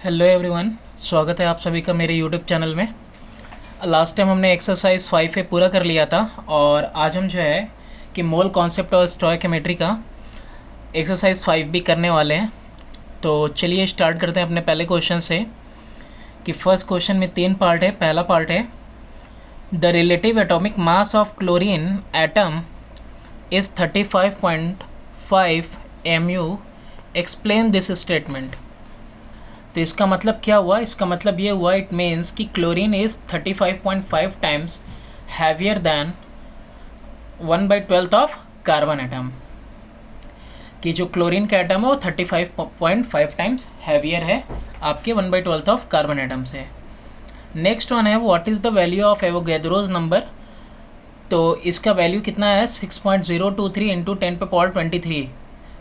Hello everyone, स्वागत है आप सभी का मेरे यूट्यूब चैनल में। लास्ट टाइम हमने एक्सरसाइज 5 पे पूरा कर लिया था और आज हम जो है कि मोल कॉन्सेप्ट और स्टोइकोमेट्री का एक्सरसाइज 5 भी करने वाले हैं। तो चलिए स्टार्ट करते हैं अपने पहले क्वेश्चन से कि फर्स्ट क्वेश्चन में 3 पार्ट है। पहला पार्ट है the relative atomic mass of chlorine atom is 35.5 mu। Explain this statement. तो इसका मतलब क्या हुआ? इसका मतलब ये हुआ इट मीन्स कि chlorine is 35.5 times heavier than 1/12 of carbon atom. कि जो क्लोरीन का एटम है वो 35.5 टाइम्स हैवियर है आपके 1/12 ऑफ कार्बन एटम से। नेक्स्ट वन है what is the value of Avogadro's number. तो इसका वैल्यू कितना है? 6.023 into 10⁻23।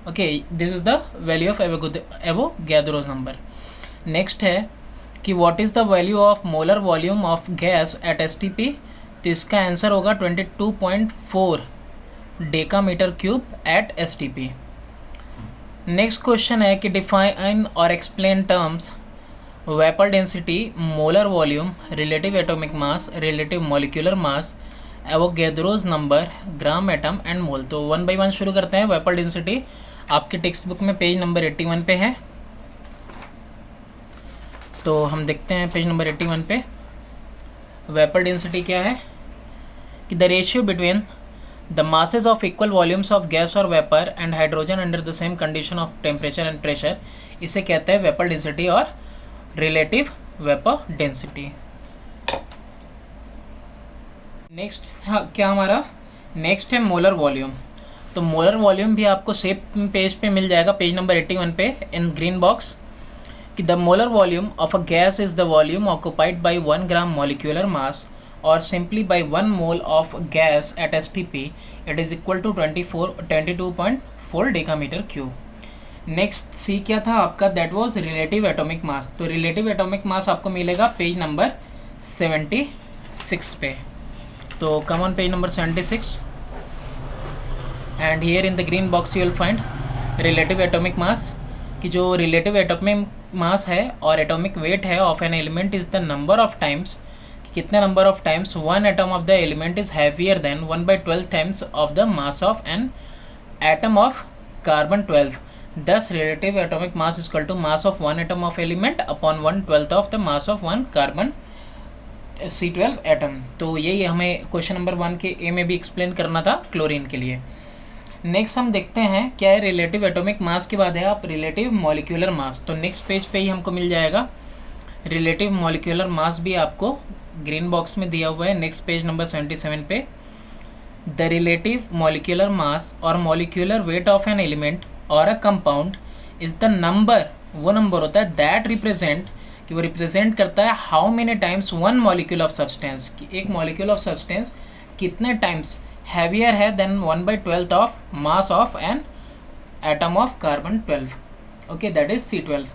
Okay, this is the value of Avogadro's number. Next है कि what is the value of molar volume of gas at STP. तो इसका आंसर होगा 22.4 decametre cube at STP. Next question है कि डिफाइन और explain terms vapour density, molar volume, relative atomic mass, relative molecular mass, Avogadro's number, gram atom and मोल। तो 1 by 1 शुरू करते हैं। वेपर डेंसिटी आपके टेक्स्ट बुक में पेज नंबर 81 पे है। तो हम देखते हैं पेज नंबर 81 पे वेपर डेंसिटी क्या है कि the ratio between the masses of equal volumes of gas और vapour and hydrogen under the same condition of temperature and pressure. इसे कहते हैं वेपर डेंसिटी और रिलेटिव वेपर डेंसिटी। नेक्स्ट क्या हमारा नेक्स्ट है मोलर वॉल्यूम। तो मोलर वॉल्यूम भी आपको सेम पेज पे मिल जाएगा, पेज नंबर 81 पे इन ग्रीन बॉक्स। कि the molar volume of a gas is the volume occupied by 1 gram molecular mass और simply by 1 mole of gas at STP it is equal to 22.4 decametre cube. Next C क्या था आपका? That was relative atomic mass. तो relative atomic मास आपको मिलेगा page number 76 पे। तो come on page number 76 and here in the green box you will find relative atomic mass. कि जो रिलेटिव एटॉमिक मास है और एटॉमिक वेट है of an element is the number of times, कितने number of times one atom of the element is heavier than 1/12 times of the mass of an atom of carbon 12। Thus relative atomic mass is equal to mass of one atom of element upon 1/12 of the mass of one carbon C12 atom. तो यही हमें question number 1 के ए में भी explain करना था chlorine के लिए। नेक्स्ट हम देखते हैं क्या है रिलेटिव एटॉमिक मास के बाद है आप रिलेटिव मॉलिक्यूलर मास। तो नेक्स्ट पेज पे ही हमको मिल जाएगा रिलेटिव मॉलिक्यूलर मास भी आपको ग्रीन बॉक्स में दिया हुआ है नेक्स्ट पेज नंबर 77 पे। द रिलेटिव मॉलिक्यूलर मास और molecular weight of an element और a compound is the number, वो नंबर होता है दैट रिप्रेजेंट, कि वो रिप्रेजेंट करता है how many times one molecule of substance, कि एक मॉलिक्यूल ऑफ सब्सटेंस कितने टाइम्स हैवियर है than 1/12 of mass of an atom of carbon 12। Okay, that is C12।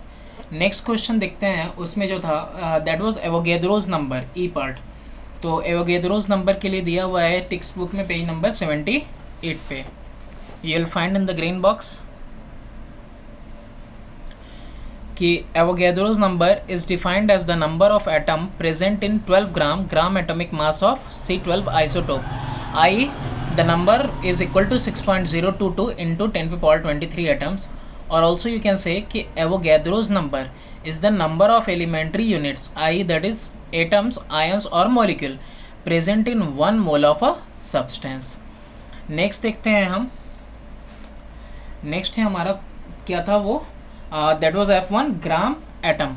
Next question देखते हैं, उसमें जो था that was Avogadro's number, E part. तो एवोगैड्रोज नंबर के लिए दिया हुआ है टेक्स्ट बुक में पेज नंबर 78 पे। You will find in the green box कि Avogadro's number is defined as the number of atom present in 12 gram atomic mass of C12 isotope, I the number is equal to 6.022 into 10⁻23 atoms। और also you can say कि Avogadro's number is the number of elementary units, i.e. that is atoms, ions और molecule present in 1 mole of a substance। Next देखते हैं हम, next है हमारा क्या था वो, that was F1 gram atom.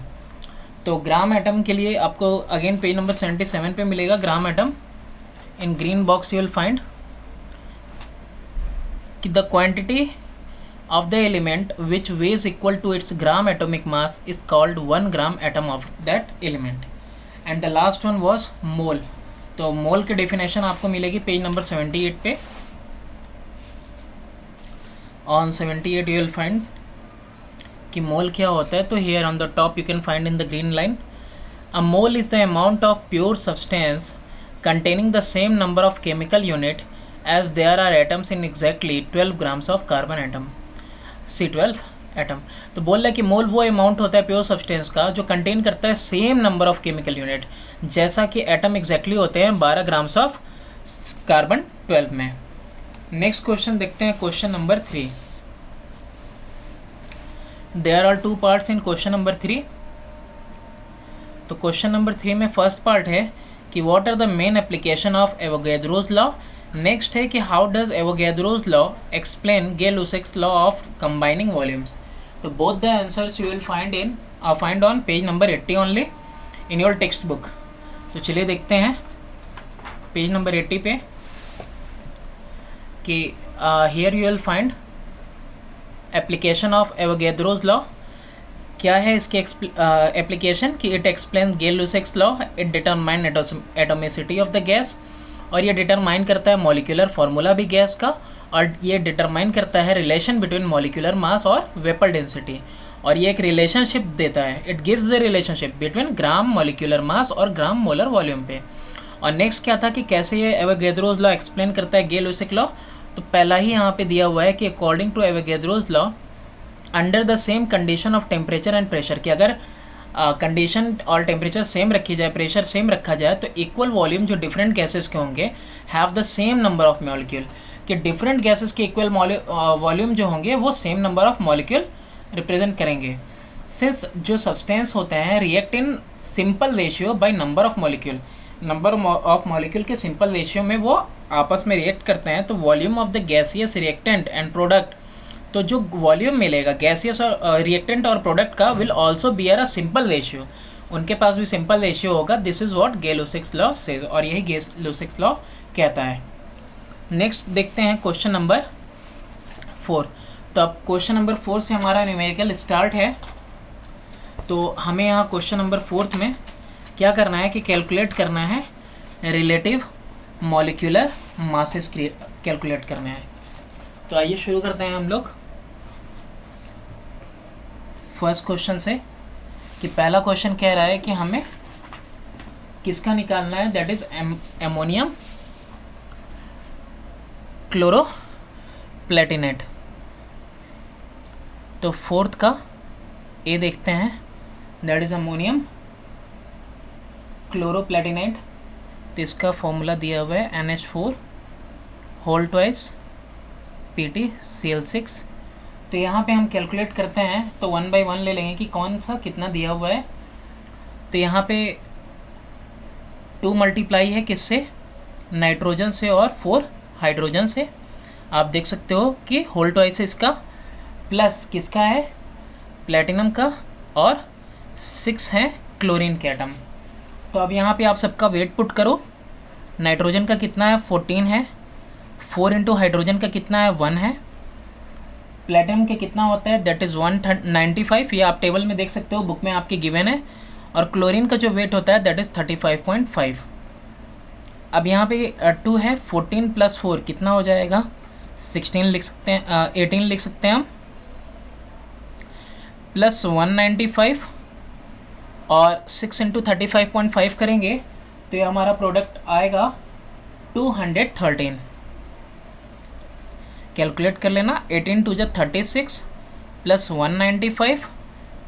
तो ग्राम एटम के लिए आपको अगेन पेज नंबर 77 पे मिलेगा gram atom. In green box you will find कि the quantity of the element which weighs equal to its gram atomic mass is called 1 gram atom of that element. And the last one was mole. तो mole की definition आपको मिलेगी page number 78 पे। On 78 you will find कि मोल क्या होता है। तो here on the top you can find in the green line a mole is the amount of pure substance containing the same number of chemical unit as there are atoms in exactly 12 grams of carbon atom C12 atom. तो बोल रहा है कि मोल वो amount होता है pure substance का जो कंटेन करता है same number of chemical unit, जैसा कि एटम एग्जैक्टली होते हैं 12 ग्राम्स ऑफ कार्बन 12 में। नेक्स्ट क्वेश्चन देखते हैं, question number 3। There are 2 parts in question number 3। तो क्वेश्चन नंबर 3 में फर्स्ट पार्ट है कि what are the main application of Avogadro's law. Next है कि how does Avogadro's law explain Gay-Lussac's law of combining volumes. तो both the answers you will find on page number 80 only in your text book. तो चलिए देखते हैं page number 80 पे कि here you will find application of Avogadro's law. क्या है इसके एप्लीकेशन कि it explain Gay-Lussac's law, it determine atomicity of the gas, और ये डिटरमाइन करता है मॉलिक्यूलर फार्मूला भी गैस का, और ये डिटरमाइन करता है रिलेशन बिटवीन मॉलिक्यूलर मास और वेपर डेंसिटी, और ये एक रिलेशनशिप देता है, it gives the relationship between gram molecular mass और ग्राम मोलर वॉल्यूम पे। और नेक्स्ट क्या था कि कैसे ये एवोगैड्रोज लॉ एक्सप्लेन करता है गे-लुसाक लॉ। तो पहला ही यहाँ पे दिया हुआ है कि according to Avogadro's law under the same condition of temperature and pressure, कि अगर कंडीशन और टेम्परेचर सेम रखी जाए, प्रेशर सेम रखा जाए, तो इक्वल वॉल्यूम जो डिफरेंट गैसेस के होंगे have the same number of molecule, कि डिफरेंट गैसेस के इक्वल वॉल्यूम जो होंगे वो same number of molecule represent करेंगे। सिंस जो सब्सटेंस होते हैं react in simple ratio by number of molecule, number of molecule के सिंपल रेशियो में वो आपस में रिएक्ट करते हैं, तो volume of the gaseous reactant and product, तो जो वॉल्यूम मिलेगा गैसियस और रिएक्टेंट और प्रोडक्ट का will also bear a simple ratio, उनके पास भी सिंपल रेशियो होगा। This is what Gay-Lussac's law says, और यही गे-लुसाक्स लॉ कहता है। नेक्स्ट देखते हैं क्वेश्चन नंबर 4। तो अब क्वेश्चन नंबर 4 से हमारा न्यूमेरिकल स्टार्ट है। तो हमें यहाँ क्वेश्चन नंबर 4 में क्या करना है कि कैलकुलेट करना है रिलेटिव मॉलिक्यूलर मासेस कैलकुलेट करना है। तो आइए शुरू करते हैं हम लोग फर्स्ट क्वेश्चन से, कि पहला क्वेश्चन कह रहा है कि हमें किसका निकालना है, दैट इज एमोनियम क्लोरोप्लेटिनेट। तो फोर्थ का ए देखते हैं, दैट इज अमोनियम क्लोरोप्लेटिनेट। तो इसका फॉर्मूला दिया हुआ है NH4 होल ट्वाइस PtCl6। तो यहाँ पे हम कैलकुलेट करते हैं तो 1 by 1 ले लेंगे कि कौन सा कितना दिया हुआ है। तो यहाँ पे 2 मल्टीप्लाई है किससे, नाइट्रोजन से, और 4 हाइड्रोजन से। आप देख सकते हो कि होल ट्वाइस है इसका, प्लस किसका है प्लेटिनम का, और 6 है क्लोरीन के एटम। तो अब यहाँ पे आप सबका वेट पुट करो। नाइट्रोजन का कितना है 14 है, 4 इंटू हाइड्रोजन का कितना है 1 है, प्लेटिनम के कितना होता है दैट इज़ 195, ये आप टेबल में देख सकते हो, बुक में आपके गिवन है। और क्लोरीन का जो वेट होता है दैट इज़ 35.5। अब यहाँ पे 2 है, 14 + 4 कितना हो जाएगा 16 लिख सकते हैं, 18 लिख सकते हैं हम, प्लस 195 और 6 इंटू 35.5 करेंगे तो ये हमारा प्रोडक्ट आएगा 213। कैलकुलेट कर लेना, 18 2 = 36 प्लस 195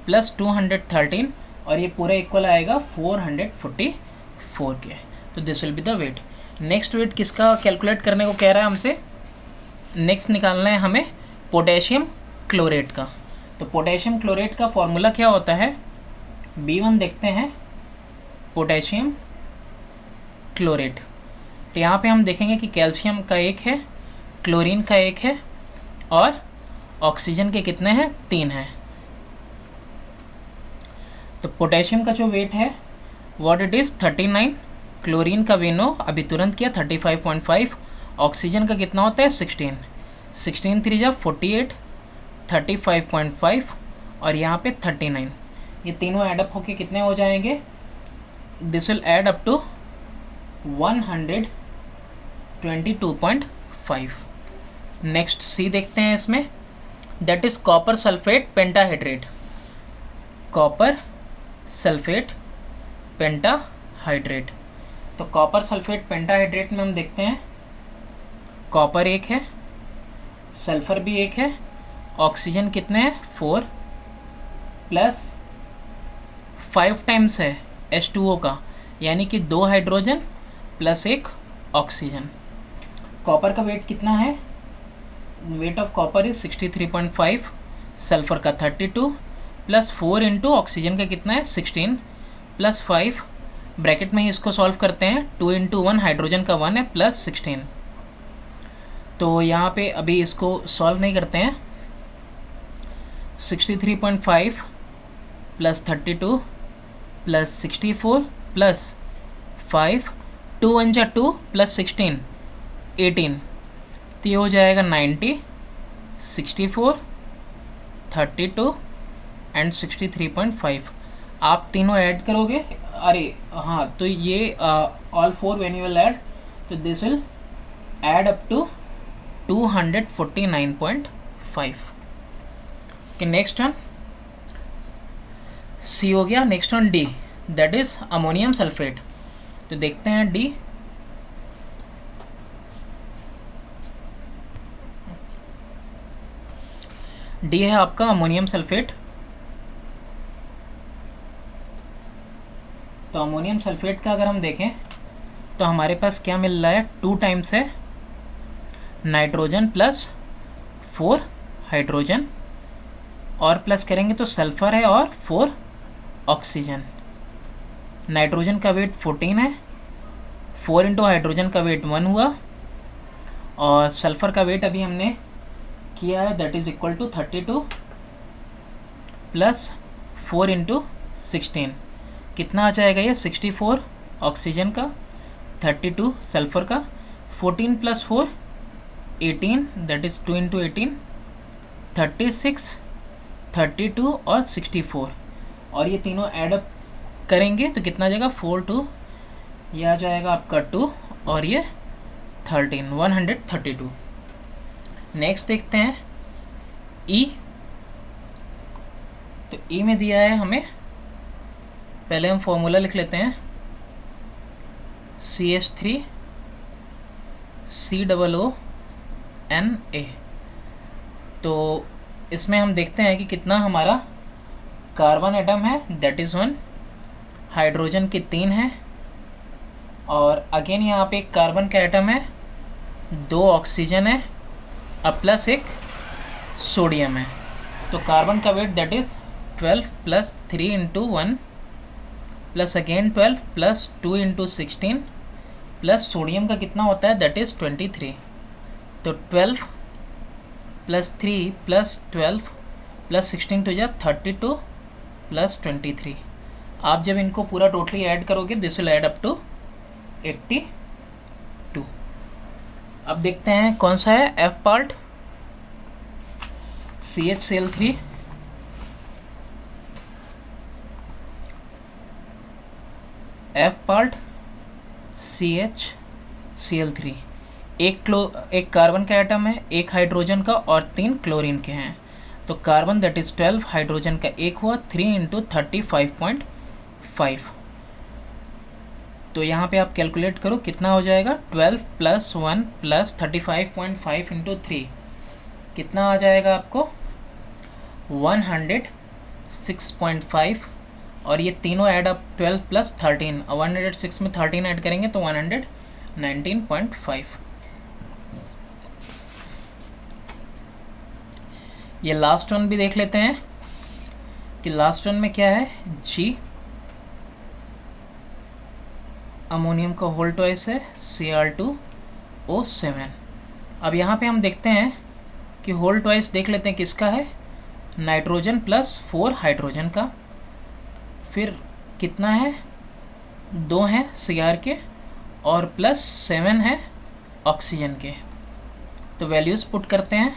प्लस 213, और ये पूरा इक्वल आएगा 444 के। तो this will be the weight. Next weight किसका कैलकुलेट करने को कह रहा है हमसे, नेक्स्ट निकालना है हमें पोटेशियम क्लोरेट का। तो पोटेशियम क्लोरेट का फॉर्मूला क्या होता है, B1 देखते हैं पोटेशियम क्लोरेट। तो यहाँ पे हम देखेंगे कि कैल्शियम का 1 है, क्लोरीन का 1 है, और ऑक्सीजन के कितने हैं 3 हैं। तो पोटेशियम का जो वेट है व्हाट इट इज़ 39, क्लोरीन का वी नो अभी तुरंत किया 35.5, ऑक्सीजन का कितना होता है 16, 16 3 = 48, 35.5 और यहाँ पे 39, ये तीनों एडअप होके कितने हो जाएंगे, this will add up to 122.5। Next C देखते हैं इसमें, that is copper sulphate pentahydrate. Copper sulphate pentahydrate. तो कॉपर सल्फेट पेंटाहाइड्रेट में हम देखते हैं कॉपर 1 है, सल्फर भी 1 है, ऑक्सीजन कितने हैं 4 प्लस 5 टाइम्स है H2O का, यानी कि 2 हाइड्रोजन प्लस 1 ऑक्सीजन। कॉपर का वेट कितना है, weight of copper is 63.5, sulphur का 32 प्लस 4 इंटू ऑक्सीजन का कितना है 16 प्लस 5, ब्रैकेट में ही इसको सॉल्व करते हैं, 2 इंटू 1 हाइड्रोजन का 1 है प्लस 16। तो यहाँ पे अभी इसको सॉल्व नहीं करते हैं, 63.5 प्लस 32 प्लस 64 प्लस 5, 2 1 जा 2 प्लस 16 18, तो ये हो जाएगा 90, 64, 32 एंड 63.5। आप तीनों ऐड करोगे, अरे हाँ, तो ये all 4 when you will add, तो this will add up to 249.5। कि नेक्स्ट वन सी हो गया, next one D, that is ammonium sulphate. तो देखते हैं डी, डी है आपका अमोनियम सल्फेट। तो अमोनियम सल्फेट का अगर हम देखें तो हमारे पास क्या मिल रहा है, 2 टाइम्स है नाइट्रोजन प्लस 4 हाइड्रोजन, और प्लस करेंगे तो सल्फ़र है और 4 ऑक्सीजन। नाइट्रोजन का वेट 14 है, 4 इंटू हाइड्रोजन का वेट 1 हुआ, और सल्फ़र का वेट अभी हमने किया है, that is equal to 32 plus 4 into 16, कितना आ जाएगा ये 64 ऑक्सीजन का, 32 सल्फ़र का, 14 प्लस 4 18, दैट इज़ 2 इंटू 18, 36, 32 और 64, और ये तीनों ऐडअप करेंगे तो कितना आ जाएगा 4 2, ये आ जाएगा आपका 2 और ये 13, 132। नेक्स्ट देखते हैं ई। तो ई में दिया है हमें, पहले हम फॉर्मूला लिख लेते हैं, CH3 COONA। तो इसमें हम देखते हैं कि कितना हमारा कार्बन एटम है, दैट इज़ 1, हाइड्रोजन की 3 है, और अगेन यहाँ पे एक कार्बन का एटम है, 2 ऑक्सीजन है, अब प्लस 1 सोडियम है। तो कार्बन का weight that is 12 plus 3 into 1 plus again 12 plus 2 into 16 plus sodium का कितना होता है, दैट इज़ 23। तो 12 प्लस 3 प्लस 12 प्लस 16 टू जा 32 प्लस 23। आप जब इनको पूरा टोटली ऐड करोगे, this will add up to 82। अब देखते हैं कौन सा है F part, CHCl3, F part CHCl3, एक कार्बन का एटम है, 1 हाइड्रोजन का और 3 क्लोरीन के हैं। तो कार्बन दैट इज़ 12, हाइड्रोजन का 1 हुआ, 3 इंटू 35.5। तो यहाँ पे आप कैलकुलेट करो कितना हो जाएगा, 12 प्लस 1 प्लस 35.5 इंटू 3, कितना आ जाएगा आपको 106.5, और ये तीनों ऐड अप 12 प्लस 13, 106 में 13 ऐड करेंगे तो 119.5। ये लास्ट वन भी देख लेते हैं कि लास्ट वन में क्या है, जी अमोनियम का होल ट्वाइस है, Cr2O7। अब यहाँ पे हम देखते हैं कि होल ट्वाइस देख लेते हैं किसका है, नाइट्रोजन प्लस 4 हाइड्रोजन का, फिर कितना है 2 हैं Cr के और प्लस 7 है ऑक्सीजन के। तो वैल्यूज़ पुट करते हैं,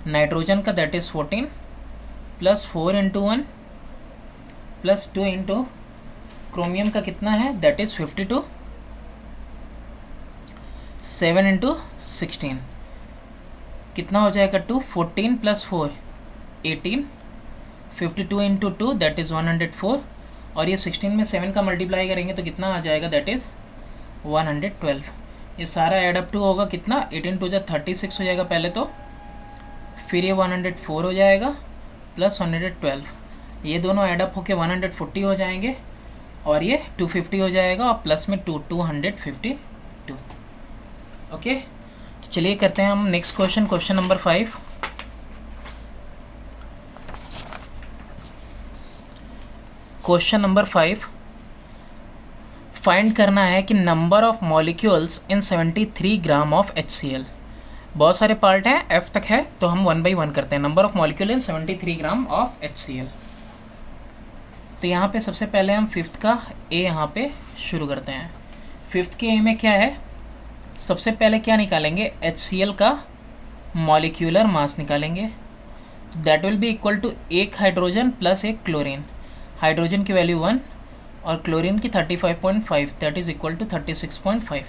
नाइट्रोजन का that is 14 plus 4 into 1 plus 2 into chromium का कितना है, दैट इज़ 52, 7 इंटू 16, कितना हो जाएगा 2, 14 प्लस 4 18, 52 इंटू 2 दैट इज़ 104, और ये 16 में 7 का मल्टीप्लाई करेंगे तो कितना आ जाएगा, दैट इज़ 112। ये सारा एड अप टू होगा कितना, 18 टू जा 36 हो जाएगा पहले तो, फिर ये 104 हो जाएगा प्लस 112, ये दोनों एडअप होके 140 हो जाएंगे और ये 250 हो जाएगा और प्लस में 252। ओके, तो चलिए करते हैं हम next question, question number 5। Question number 5 find करना है कि number of molecules in 73 gram of HCl। बहुत सारे पार्ट हैं, F तक है, तो हम 1 बाई 1 करते हैं। Number of molecule in 73 gram of HCl। तो यहाँ पे सबसे पहले हम फिफ्थ का ए यहाँ पे शुरू करते हैं। फिफ्थ के ए में क्या है, सबसे पहले क्या निकालेंगे, HCl का मॉलिक्यूलर मास निकालेंगे। That will be equal to एक हाइड्रोजन प्लस एक क्लोरीन। हाइड्रोजन की वैल्यू 1 और क्लोरीन की 35.5, दैट इज़ इक्वल टू 36.5।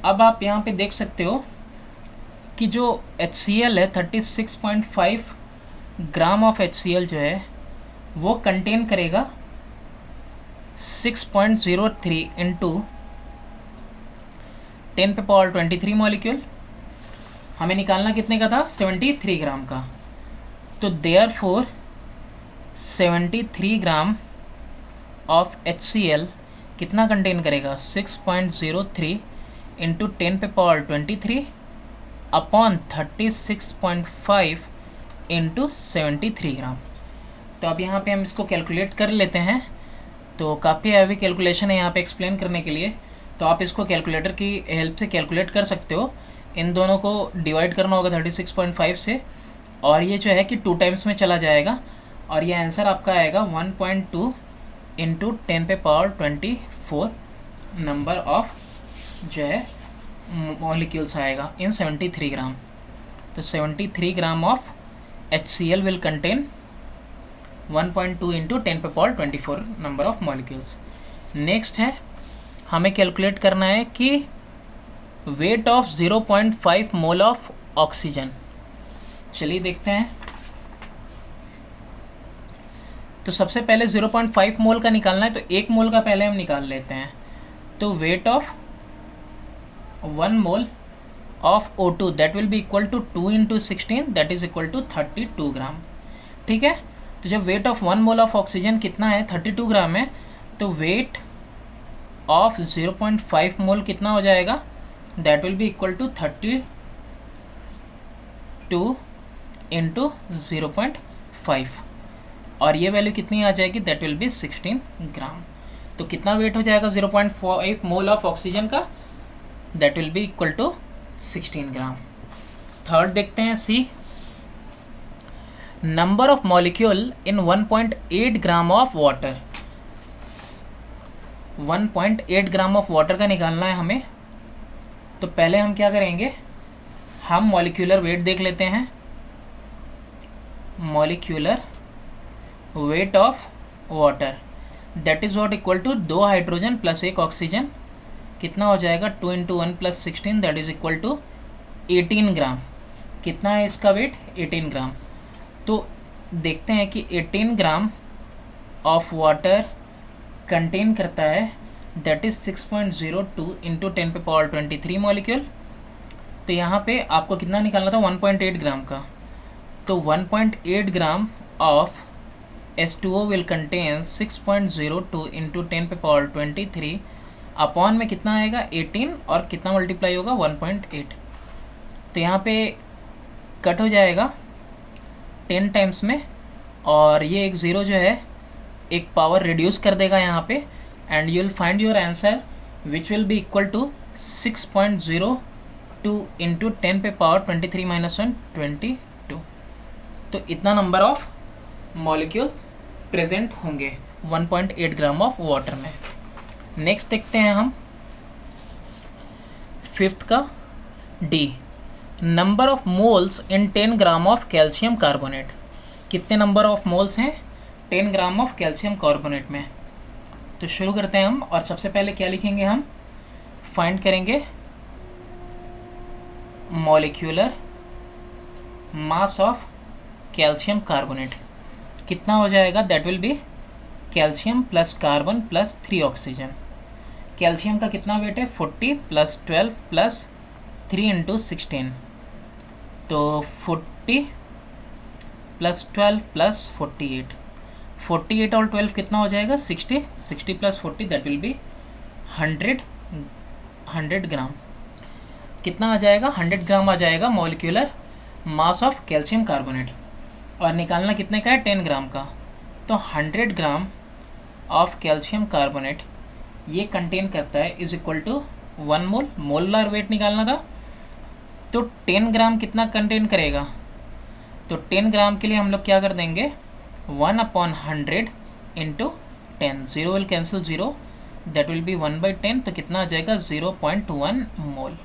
अब आप यहाँ पे देख सकते हो कि जो HCl है 36.5 ग्राम ऑफ HCl जो है वो कंटेन करेगा 6.03 इंटू 10⁻23 मॉलिक्यूल। हमें निकालना कितने का था, 73 ग्राम का। तो देयरफॉर 73 ग्राम ऑफ HCl कितना कंटेन करेगा, 6.03 इंटू 10⁻23 अपॉन 36.5 इंटू 73 ग्राम। तो अब यहाँ पे हम इसको कैलकुलेट कर लेते हैं। तो काफ़ी हैवी कैलकुलेशन है यहाँ पे एक्सप्लेन करने के लिए, तो आप इसको कैलकुलेटर की हेल्प से कैलकुलेट कर सकते हो। इन दोनों को डिवाइड करना होगा 36.5 से, और ये जो है कि 2 टाइम्स में चला जाएगा, और ये आंसर आपका आएगा 1.2 इंटू 10⁻24 नंबर ऑफ जो है मॉलिक्यूल्स आएगा इन 73 ग्राम। तो 73 ग्राम of HCl will contain 1.2 into 10⁻24 number of molecules. Next है, हमें कैलकुलेट करना है कि weight of 0.5 mole of oxygen. चलिए देखते हैं। तो सबसे पहले 0.5 मोल का निकालना है, तो 1 मोल का पहले हम निकाल लेते हैं। तो weight of 1 mole of O2 that will be equal to 2 into 16, that is equal to 32 gram. ठीक है, तो जब weight of 1 mole of oxygen कितना है, 32 ग्राम है, तो वेट ऑफ 0.5 मोल कितना हो जाएगा, that will be equal to 32 into 0.5, और ये वैल्यू कितनी आ जाएगी, दैट विल बी 16 ग्राम। तो कितना वेट हो जाएगा 0.5 मोल ऑफ ऑक्सीजन का, that will be equal to 16 gram. Third देखते हैं, C, number of molecule in 1.8 gram of water. 1.8 gram of water का निकालना है हमें। तो पहले हम क्या करेंगे, हम मॉलिक्यूलर वेट देख लेते हैं। Molecular weight of water that is what equal to 2 hydrogen plus 1 oxygen, कितना हो जाएगा 2 into 1 plus 16, that is equal to 18 gram. कितना है इसका वेट, 18 ग्राम। तो देखते हैं कि 18 ग्राम ऑफ वाटर कंटेन करता है, दैट इज़ 6.02 इंटू 10⁻23 मॉलिक्यूल। तो यहाँ पे आपको कितना निकालना था, 1.8 ग्राम का। तो 1.8 gram of H2O will contain 6.02 into 10⁻23 upon में कितना आएगा 18, और कितना मल्टीप्लाई होगा 1.8। तो यहाँ पे कट हो जाएगा 10 टाइम्स में, और ये एक ज़ीरो जो है एक पावर रिड्यूस कर देगा यहाँ पे, and you will find your answer which will be equal to 6.02 into 10⁻23 minus 1 22। तो इतना नंबर ऑफ मॉलिक्यूल्स प्रेजेंट होंगे 1.8 ग्राम ऑफ वाटर में। नेक्स्ट देखते हैं हम फिफ्थ का D, number of moles in 10 gram of calcium carbonate. कितने number of moles हैं 10 ग्राम ऑफ कैल्शियम कार्बोनेट में। तो शुरू करते हैं हम, और सबसे पहले क्या लिखेंगे, हम फाइंड करेंगे molecular mass of calcium carbonate. कितना हो जाएगा, that will B calcium plus carbon plus 3 oxygen. Calcium का कितना वेट है, 40 प्लस 12 प्लस 3 इंटू 16, तो 40 प्लस 12 प्लस 48, 48 और 12 कितना हो जाएगा 60, 60 प्लस 40 दैट विल बी 100 ग्राम। कितना आ जाएगा 100 ग्राम आ जाएगा molecular mass of calcium carbonate. और निकालना कितने का है 10 ग्राम का, तो 100 ग्राम ऑफ कैल्शियम कार्बोनेट ये कंटेन करता है is equal to 1 mole. Molar weight निकालना था, तो 10 ग्राम कितना कंटेन करेगा, तो 10 ग्राम के लिए हम लोग क्या कर देंगे 1/100 into 10, 0 will cancel 0 that will B 1/10, तो कितना आ जाएगा 0.1 मोल।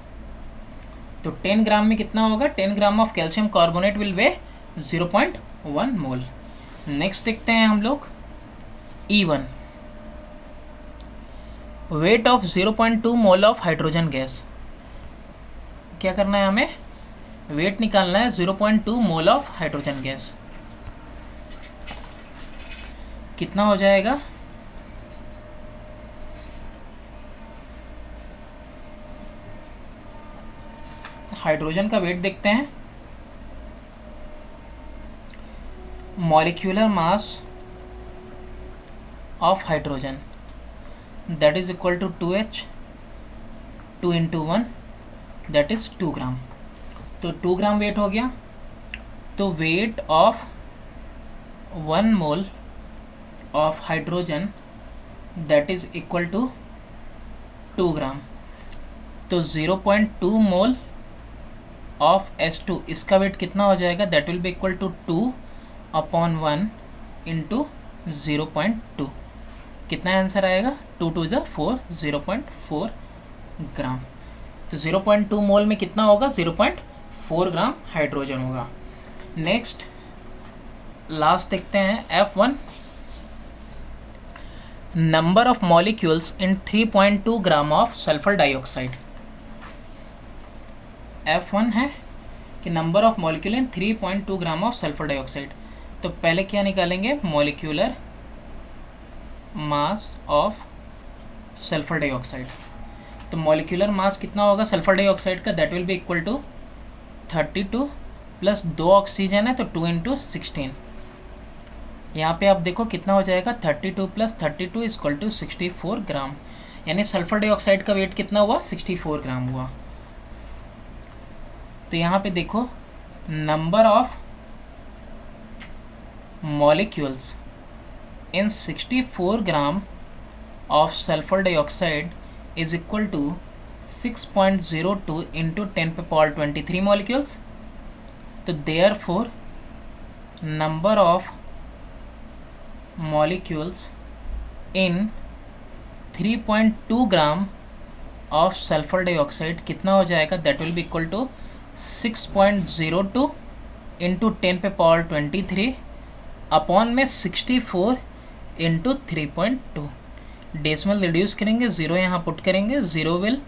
तो 10 ग्राम में कितना होगा, 10 ग्राम of calcium carbonate will way 0.1 mole. Next देखते हैं हम लोग E1, weight of 0.2 mole of hydrogen gas. क्या करना है हमें, वेट निकालना है 0.2 मोल ऑफ हाइड्रोजन गैस। कितना हो जाएगा, हाइड्रोजन का वेट देखते हैं, molecular mass of hydrogen that is equal to 2H, 2 into 1 that is 2 gram. तो 2 ग्राम वेट हो गया। तो weight of 1 mole of hydrogen that is equal to 2 gram. तो 0.2 मोल ऑफ H2 इसका वेट कितना हो जाएगा, that will be equal to 2/1 into 0.2। कितना आंसर आएगा, 2 2 = 4, 0.4 ग्राम। तो 0.2 मोल में कितना होगा, 0.4 ग्राम हाइड्रोजन होगा। नेक्स्ट लास्ट देखते हैं F1, number of molecules in 3.2 gram of sulphur dioxide. F1 है कि number of molecule in 3.2 gram of sulphur dioxide. तो पहले क्या निकालेंगे, molecular mass of sulphur dioxide. तो मॉलिक्यूलर मास कितना होगा सल्फर डाइऑक्साइड का, that will be equal to 32 plus 2 oxygen है तो 2 इंटू 16। यहाँ पे आप देखो कितना हो जाएगा, 32 प्लस 32 इक्वल टू 64 ग्राम। यानी सल्फर डाइऑक्साइड का वेट कितना हुआ, 64 ग्राम हुआ। तो यहाँ पे देखो number of molecules in 64 gram of sulphur dioxide is equal to 6.02 into 10⁻23 molecules. तो therefore number of molecules in 3.2 gram of sulphur dioxide कितना हो जाएगा, that will be equal to 6.02 into 10⁻23 upon में 64 इंटू 3.2। डेसिमल रिड्यूस करेंगे, 0 यहाँ put करेंगे, 0 will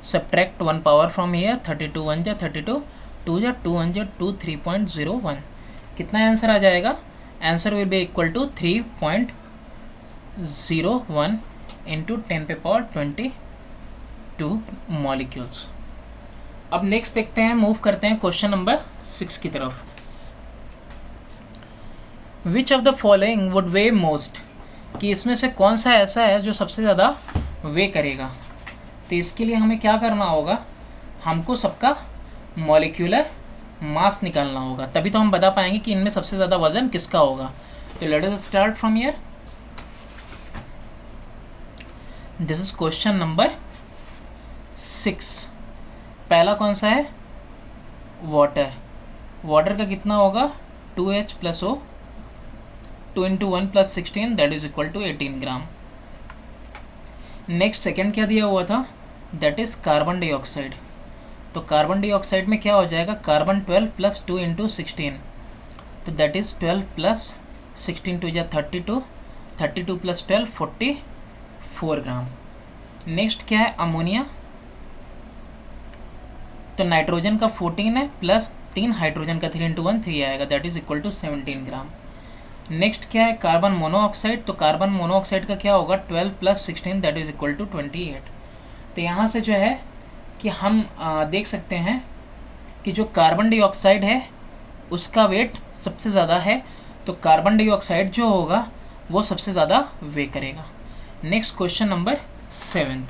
subtract 1 power from here, 32 1 = 32, 2 × 2 1 = 2, 3.01। कितना answer आ जाएगा, answer will be equal to 3.01 into 10⁻22 molecules. अब नेक्स्ट देखते हैं, मूव करते हैं क्वेश्चन नंबर 6 की तरफ। Which of the following would way most, कि इसमें से कौन सा ऐसा है जो सबसे ज़्यादा वे करेगा। तो इसके लिए हमें क्या करना होगा, हमको सबका मॉलिक्यूलर मास निकालना होगा, तभी तो हम बता पाएंगे कि इनमें सबसे ज़्यादा वजन किसका होगा। तो let us start from here. This is question number 6। पहला कौन सा है, वाटर। वाटर का कितना होगा 2H + O, 2 into 1 + 16 that is equal to 18 gram. Next second क्या दिया हुआ था, दैट इज कार्बन डाइऑक्साइड। तो कार्बन डाइऑक्साइड में क्या हो जाएगा, कार्बन 12 + 2 इंटू 16, तो दैट इज 12 + 16 2 = 32, 32 + 12 44 ग्राम। नेक्स्ट क्या है, अमोनिया। तो नाइट्रोजन का 14 है प्लस 3 हाइड्रोजन का 3 इंटू 1 3 आएगा, that is equal to 17 gram. Next क्या है, कार्बन मोनोऑक्साइड। तो कार्बन मोनोऑक्साइड का क्या होगा 12 + 16 दैट इज इक्वल टू 28। तो यहाँ से जो है कि हम देख सकते हैं कि जो कार्बन डाइऑक्साइड है उसका वेट सबसे ज़्यादा है, तो कार्बन डाइऑक्साइड जो होगा वो सबसे ज़्यादा वे करेगा। Next question number 7।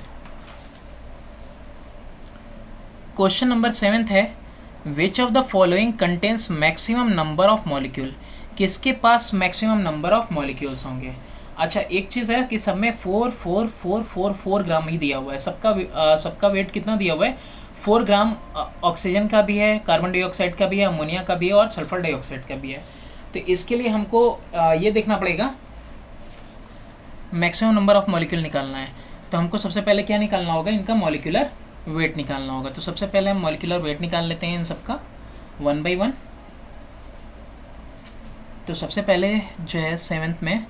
Question number 7 है which of the following contains maximum number of molecule. किसके पास मैक्सिमम नंबर ऑफ मॉलिक्यूल्स होंगे। अच्छा, एक चीज़ है कि सब में 4 ग्राम ही दिया हुआ है, सबका वेट कितना दिया हुआ है, 4 ग्राम ऑक्सीजन का भी है, कार्बन डाइऑक्साइड का भी है, अमोनिया का भी है और सल्फर डाइऑक्साइड का भी है। तो इसके लिए हमको ये देखना पड़ेगा मैक्सिमम नंबर ऑफ मॉलिक्यूल निकालना है। तो हमको सबसे पहले क्या निकालना होगा, इनका मॉलिक्यूलर वेट निकालना होगा। तो सबसे पहले हम मॉलिक्यूलर वेट निकाल लेते हैं इन सबका 1 by 1। तो सबसे पहले जो है 7th में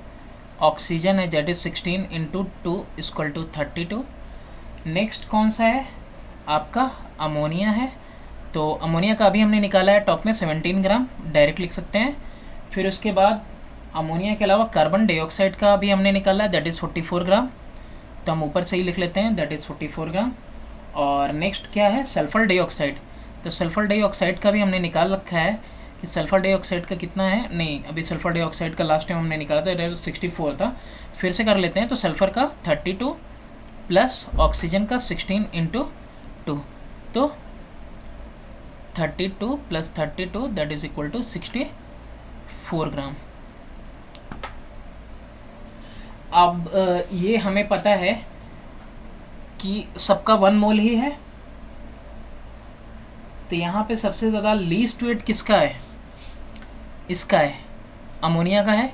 ऑक्सीजन है, दैट इज 16 × 2 = 32। नेक्स्ट कौन सा है आपका, अमोनिया है। तो अमोनिया का अभी हमने निकाला है टॉप में 17 ग्राम, डायरेक्ट लिख सकते हैं। फिर उसके बाद अमोनिया के अलावा कार्बन डाइऑक्साइड का भी हमने निकाला है, दैट इज़ 44 ग्राम। तो हम ऊपर से ही लिख लेते हैं, दैट इज़ 44 ग्राम। और नेक्स्ट क्या है, सल्फर डाइऑक्साइड। तो सल्फर डाइऑक्साइड का भी हमने निकाल रखा है कि सल्फर डाइऑक्साइड का कितना है, नहीं अभी सल्फर डाइऑक्साइड का लास्ट टाइम हमने निकाला था, दैट इज 64 था। फिर से कर लेते हैं। तो सल्फर का 32 प्लस ऑक्सीजन का 16 × 2, तो 32 + 32 दैट इज इक्वल टू 64 ग्राम। अब ये हमें पता है कि सबका 1 मोल ही है। तो यहाँ पे सबसे ज़्यादा लीस्ट वेट किसका है, इसका है, अमोनिया का है।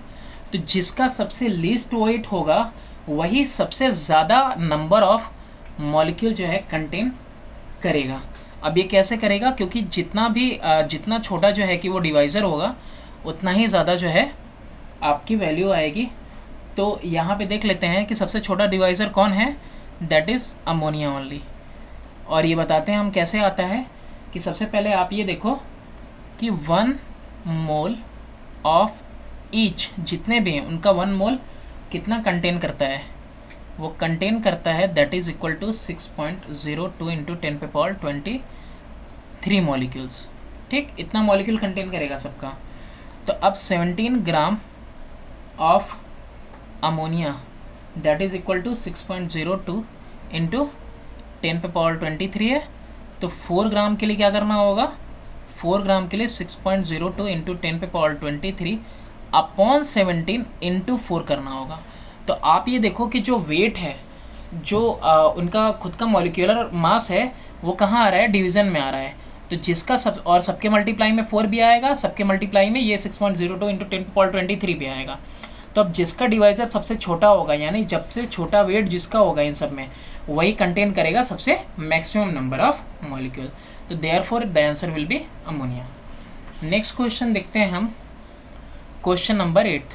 तो जिसका सबसे लीस्ट वेट होगा वही सबसे ज़्यादा नंबर ऑफ मॉलिक्यूल जो है कंटेन करेगा। अब ये कैसे करेगा, क्योंकि जितना छोटा जो है कि वो डिवाइज़र होगा उतना ही ज़्यादा जो है आपकी वैल्यू आएगी। तो यहाँ पे देख लेते हैं कि सबसे छोटा डिवाइज़र कौन है, दैट इज़ अमोनिया ओनली। और ये बताते हैं हम कैसे आता है कि सबसे पहले आप ये देखो कि 1 मोल ऑफ ईच, जितने भी हैं उनका 1 मोल कितना कंटेन करता है, वो कंटेन करता है that is equal to 6.02 × 10⁻23 molecules. ठीक, इतना मॉलिक्यूल कंटेन करेगा सबका। तो अब 17 gram of ammonia that is equal to 6.02 × 10⁻23 है। तो 4 ग्राम के लिए क्या करना होगा, 4 ग्राम के लिए 6.02 × 10⁻23 अपॉन 17 × 4 करना होगा। तो आप ये देखो कि जो वेट है, जो उनका खुद का मॉलिक्यूलर मास है, वो कहाँ आ रहा है, डिवीज़न में आ रहा है। तो जिसका सबके मल्टीप्लाई में 4 भी आएगा, सबके मल्टीप्लाई में ये 6.02 × 10⁻23 भी आएगा। तो अब जिसका डिवाइज़र सबसे छोटा होगा, यानी जब से छोटा वेट जिसका होगा इन सब में, वही कंटेन करेगा सबसे मैक्सिमम नंबर ऑफ मॉलिक्यूल। तो therefore the answer will B ammonia. Next question देखते हैं हम, question number 8।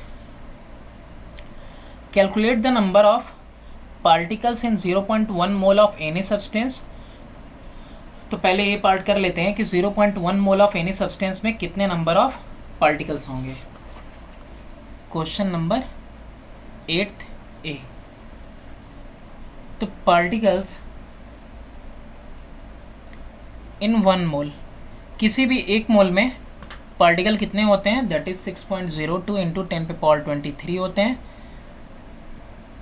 Calculate the number of particles in 0.1 mole of any substance. तो पहले ये पार्ट कर लेते हैं कि 0.1 मोल ऑफ एनी सब्सटेंस में कितने नंबर ऑफ पार्टिकल्स होंगे। Question number 8A। तो पार्टिकल्स इन 1 मोल, किसी भी 1 मोल में पार्टिकल कितने होते हैं, दैट इज 6.02 × 10⁻23 होते हैं।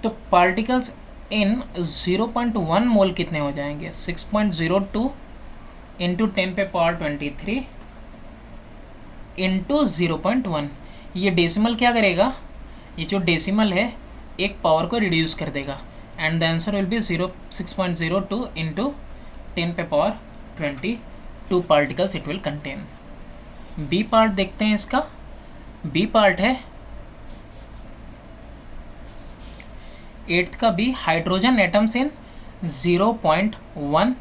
तो पार्टिकल्स इन 0.1 मोल कितने हो जाएंगे, 6.02 × 10⁻23 × 0.1। ये डेसिमल क्या करेगा, ये जो डेसिमल है एक पावर को रिड्यूस कर देगा, and the answer will be 6.02 × 10⁻22 particles it will contain. B part देखते हैं इसका। बी पार्ट है 8th का B, hydrogen atoms in 0.1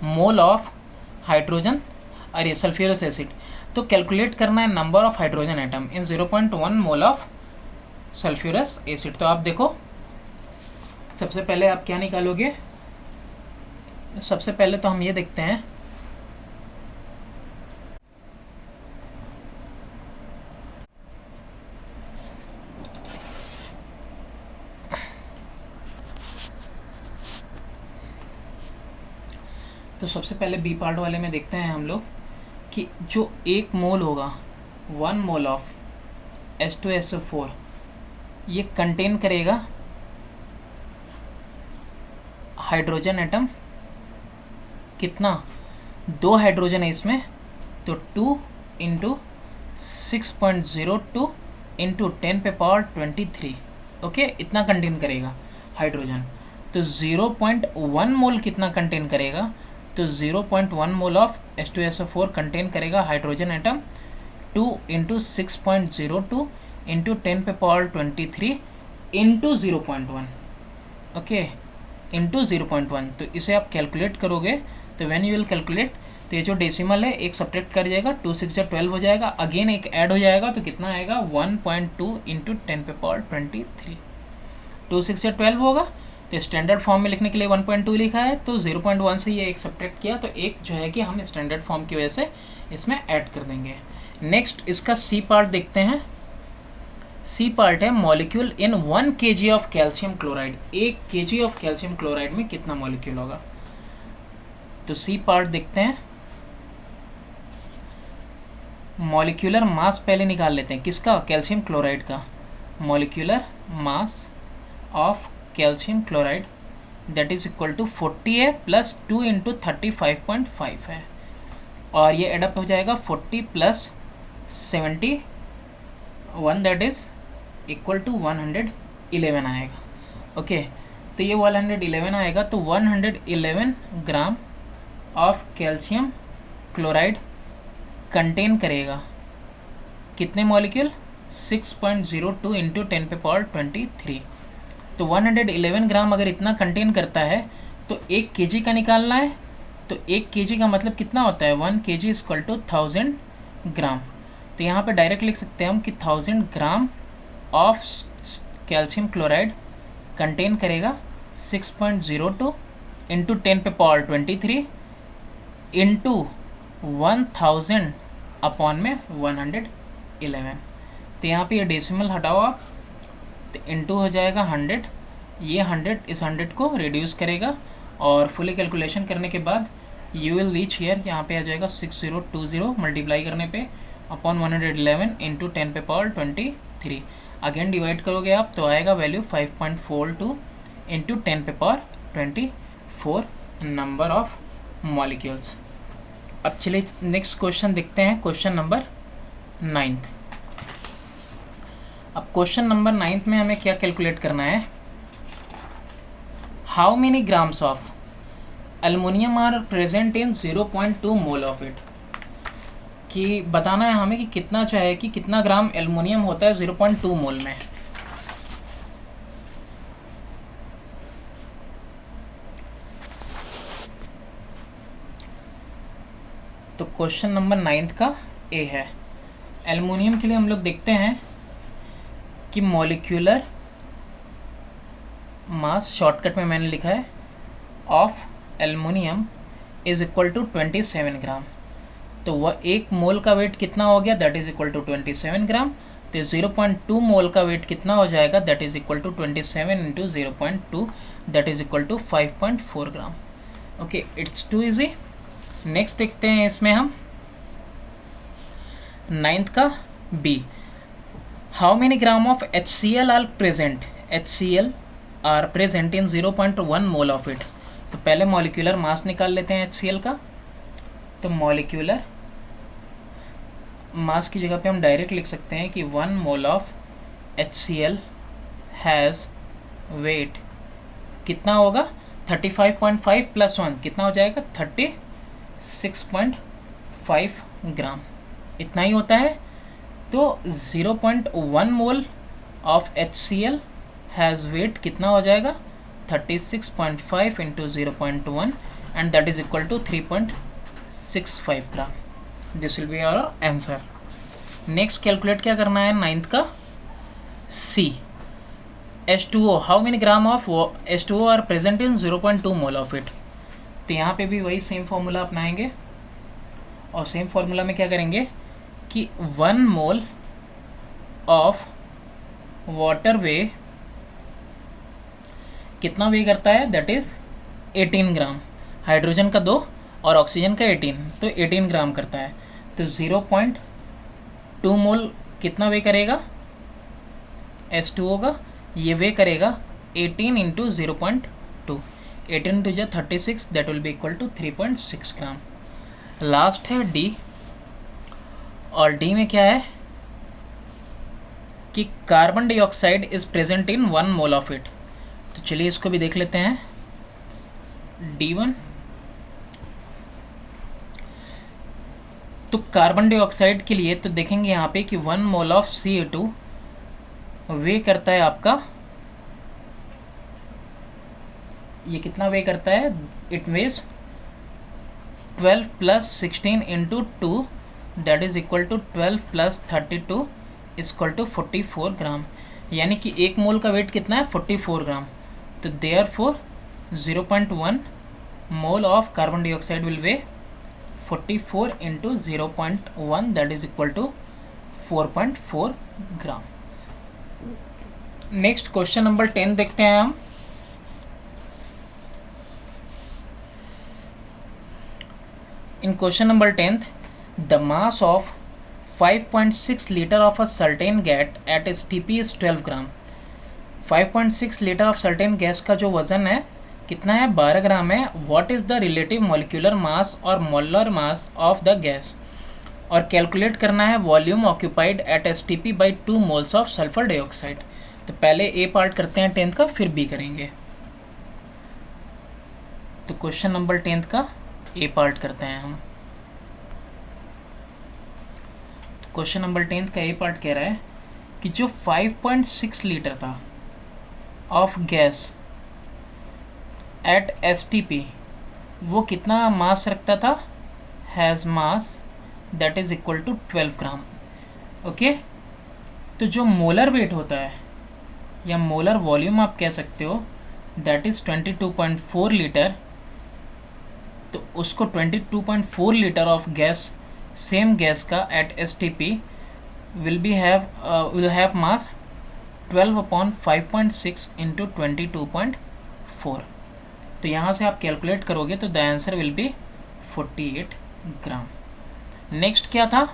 mole of hydrogen, अरे सल्फ्यूरस एसिड। तो कैलकुलेट करना है number of hydrogen atom in 0.1 mole of sulphurous acid. तो आप देखो सबसे पहले आप क्या निकालोगे, सबसे पहले तो हम ये देखते हैं तो सबसे पहले बी पार्ट वाले में देखते हैं हम लोग कि जो 1 मोल होगा 1 मोल ऑफ H2SO4 ये कंटेन करेगा हाइड्रोजन एटम कितना, 2 हाइड्रोजन है इसमें, तो 2 इंटू 6.02 इंटू 10⁻23, ओके, इतना कंटेन करेगा हाइड्रोजन। तो 0.1 मोल कितना कंटेन करेगा, तो 0.1 मोल ऑफ H2SO4 कंटेन करेगा hydrogen atom 2 into 6.02 into 10⁻23 into 0.1, okay, into 0.1। तो इसे आप कैलकुलेट करोगे तो व्हेन यू विल कैलकुलेट, तो ये जो डेसिमल है एक सब्ट्रैक्ट कर जाएगा, 2 6 12 हो जाएगा, अगेन एक ऐड हो जाएगा, तो कितना आएगा 1.2 इंटू 10⁻23, 2 6 12 होगा। तो स्टैंडर्ड फॉर्म में लिखने के लिए 1.2 लिखा है, तो 0.1 से ये एक सब्ट्रैक्ट किया, तो एक जो है कि हम स्टैंडर्ड फॉर्म की वजह से इसमें ऐड कर देंगे। नेक्स्ट इसका सी पार्ट देखते हैं। सी पार्ट है molecule in 1 kg of calcium chloride. 1 kg of calcium chloride में कितना मॉलिक्यूल होगा, तो सी पार्ट देखते हैं। मॉलिक्यूलर मास पहले निकाल लेते हैं, किसका, कैल्शियम क्लोराइड का। Molecular mass of calcium chloride that is equal to 40 है प्लस 2 इंटू 35.5 है, और ये एडअप हो जाएगा 40 plus 71 that is equal to 111 आएगा, ओके। तो ये 111 आएगा, तो 111 gram of calcium chloride contain करेगा कितने मॉलिक्यूल, 6.02 इंटू 10⁻23। तो 111 ग्राम अगर इतना कंटेन करता है तो 1 kg का निकालना है, तो 1 kg का मतलब कितना होता है, 1 kg इक्वल टू 1000 ग्राम। तो यहाँ पे डायरेक्ट लिख सकते हैं हम कि 1000 ग्राम ऑफ कैल्शियम क्लोराइड कंटेन करेगा 6.02 इंटू 10⁻23 इंटू 1000 अपॉन में 111। तो यहाँ पे ये डेसिमल हटाओ आप, तो इंटू हो जाएगा 100, ये 100 इस 100 को रिड्यूस करेगा, और फुली कैलकुलेशन करने के बाद यू विल रीच हियर, यहाँ पे आ जाएगा 6020 मल्टीप्लाई करने पे अपॉन 111 इंटू 10⁻23। अगेन डिवाइड करोगे आप तो आएगा value 5.42 into 10⁻24 number of molecules. अब चलिए नेक्स्ट क्वेश्चन देखते हैं, क्वेश्चन नंबर 9। अब क्वेश्चन नंबर 9 में हमें क्या कैलकुलेट करना है, how many grams of aluminium are present in 0.2 mole of it, कि बताना है हमें कि कितना चाहे कि कितना ग्राम एल्युमिनियम होता है 0.2 मोल में। तो क्वेश्चन नंबर 9 का ए है। एल्युमिनियम के लिए हम लोग देखते हैं कि मॉलिक्यूलर मास, शॉर्टकट में मैंने लिखा है, of aluminium is equal to 27 gram. तो वह 1 मोल का वेट कितना हो गया, that is equal to 27 gram. तो 0.2 मोल का वेट कितना हो जाएगा, that is equal to 27 into 0.2 that is equal to 5.4 gram, okay, it's too easy. Next देखते हैं इसमें हम 9th का B, how many gram of HCl are present, HCl are present in 0.1 mole of it. तो पहले molecular mass निकाल लेते हैं HCl का। तो मॉलिक्यूलर मास की जगह पे हम डायरेक्ट लिख सकते हैं कि 1 mole of HCl has weight कितना होगा, 35.5 प्लस 1 कितना हो जाएगा, 36.5 ग्राम, इतना ही होता है। तो 0.1 mole of HCl has weight कितना हो जाएगा, 36.5 into 0.1 and that is equal to 3.65 gram. This will be our answer. Next calculate क्या करना है 9th का C, H2O, how many gram of H2O are present in 0.2 mole of it. तो यहाँ पे भी वही सेम फॉर्मूला अपनाएंगे, और सेम फॉर्मूला में क्या करेंगे कि 1 मोल ऑफ वाटर वे कितना वे करता है, दैट इज 18 ग्राम, हाइड्रोजन का 2 और ऑक्सीजन का 18, तो 18 ग्राम करता है। तो 2 मोल कितना वे करेगा, H2O का, ये वे करेगा 18 into 0.2, 18 into 36, that will be equal to 3.6 gram. Last है D, और D में क्या है कि carbon dioxide is present in 1 mole of it. तो चलिए इसको भी देख लेते हैं। D1, तो कार्बन डाइऑक्साइड के लिए तो देखेंगे यहाँ पे कि 1 मोल ऑफ CO2 वे करता है आपका, ये कितना वे करता है, it weighs 12 plus 16 into 2, that is equal to 12 plus 32 equal to 44 gram. यानी कि 1 मोल का वेट कितना है, 44 ग्राम। तो therefore 0.1 mole of carbon dioxide will weigh 44 into 0.1, that is equal to 4.4 gram. Next question number 10 देखते हैं हम। In question number 10, the mass of 5.6 litre of a certain gas at STP is 12 gram. 5.6 litre of certain gas का जो वजन है कितना है, 12 gram है। What is the relative molecular mass और molar mass of the gas, और calculate करना है volume occupied at STP by 2 moles of sulphur dioxide. तो पहले ए पार्ट करते हैं 10th का, फिर बी करेंगे। तो क्वेश्चन नंबर 10th का ए पार्ट करते हैं हम। तो क्वेश्चन नंबर 10th का ए पार्ट कह रहा है कि जो 5.6 लीटर था ऑफ गैस एट STP, वो कितना मास रखता था, has mass that is equal to 12 gram. Okay, तो जो मोलर वेट होता है या मोलर वॉल्यूम आप कह सकते हो, दैट इज़ 22.4 लीटर। तो उसको 22.4 litre of gas, same gas का at STP will have mass 12/5.6 into 22.4। तो यहाँ से आप कैलकुलेट करोगे तो the answer will be 48 gram. Next क्या था,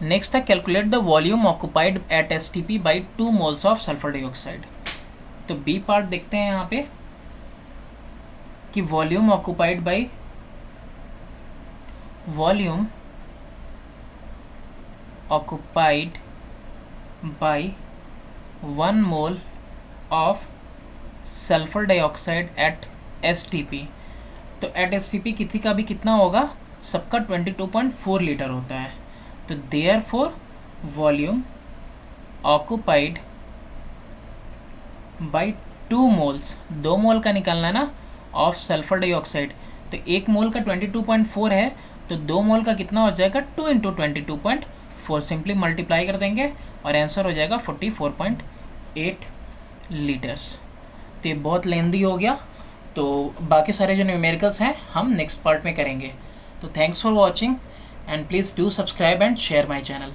नेक्स्ट था calculate the volume occupied at STP by 2 moles of sulphur dioxide. तो बी पार्ट देखते हैं यहाँ पे कि volume occupied by, volume occupied by 1 mole of sulphur dioxide at STP। तो एट STP किसी का भी कितना होगा, सबका 22.4 लीटर होता है। तो therefore volume occupied by 2 moles, 2 मोल का निकालना है ना, ऑफ सल्फर डाइऑक्साइड। तो 1 मोल का 22.4 है, तो 2 मोल का कितना हो जाएगा, 2 इंटू 22.4, सिंपली मल्टीप्लाई कर देंगे और आंसर हो जाएगा 44.8 लीटर्स। तो ये बहुत लेंदी हो गया, तो बाकी सारे जो न्यूमेरिकल्स हैं हम नेक्स्ट पार्ट में करेंगे। तो thanks for watching and please do subscribe and share my channel.